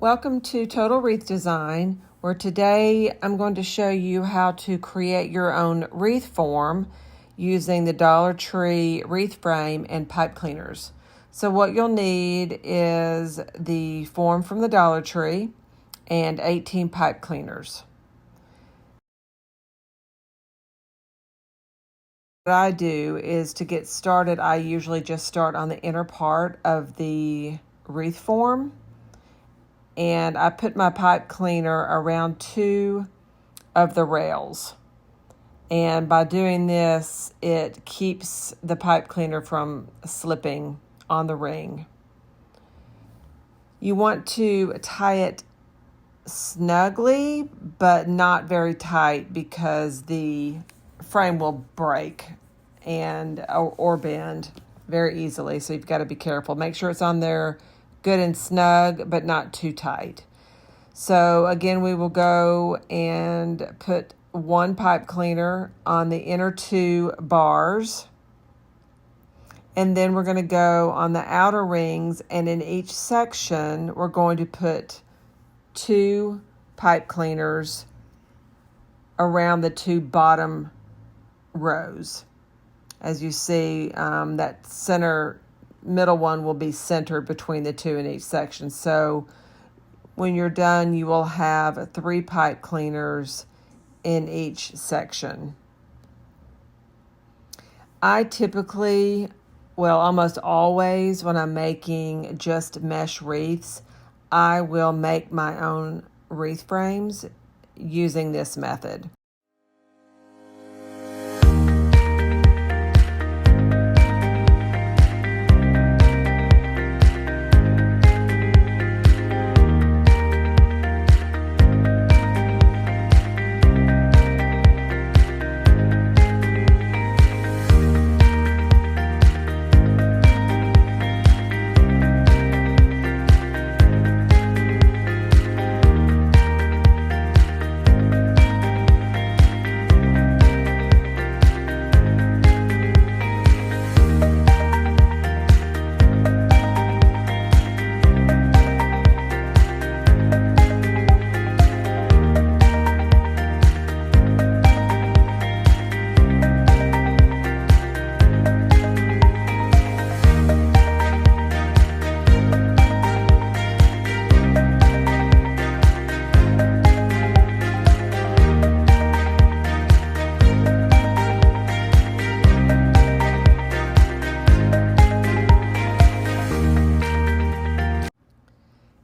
Welcome to Total Wreath Design, where today I'm going to show you how to create your own wreath form using the Dollar Tree wreath frame and pipe cleaners. So what you'll need is the form from the Dollar Tree and 18 pipe cleaners. What I do is, to get started, I usually just start on the inner part of the wreath form, and I put my pipe cleaner around 2 of the rails. And by doing this, it keeps the pipe cleaner from slipping on the ring. You want to tie it snugly, but not very tight, because the frame will break or bend very easily. So you've got to be careful. Make sure it's on there good and snug, but not too tight. So again, we will go and put 1 pipe cleaner on the inner 2 bars. And then we're going to go on the outer rings, and in each section, we're going to put 2 pipe cleaners around the 2 bottom rows. As you see, that middle one will be centered between the 2 in each section. So when you're done, you will have 3 pipe cleaners in each section. I typically, almost always, when I'm making just mesh wreaths, I will make my own wreath frames using this method.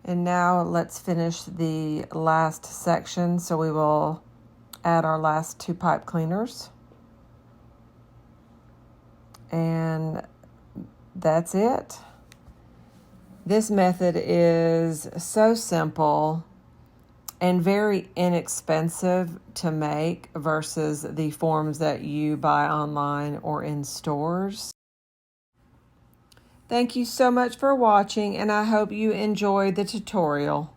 And now let's finish the last section. So we will add our last 2 pipe cleaners. And that's it. This method is so simple and very inexpensive to make versus the forms that you buy online or in stores. Thank you so much for watching, and I hope you enjoyed the tutorial.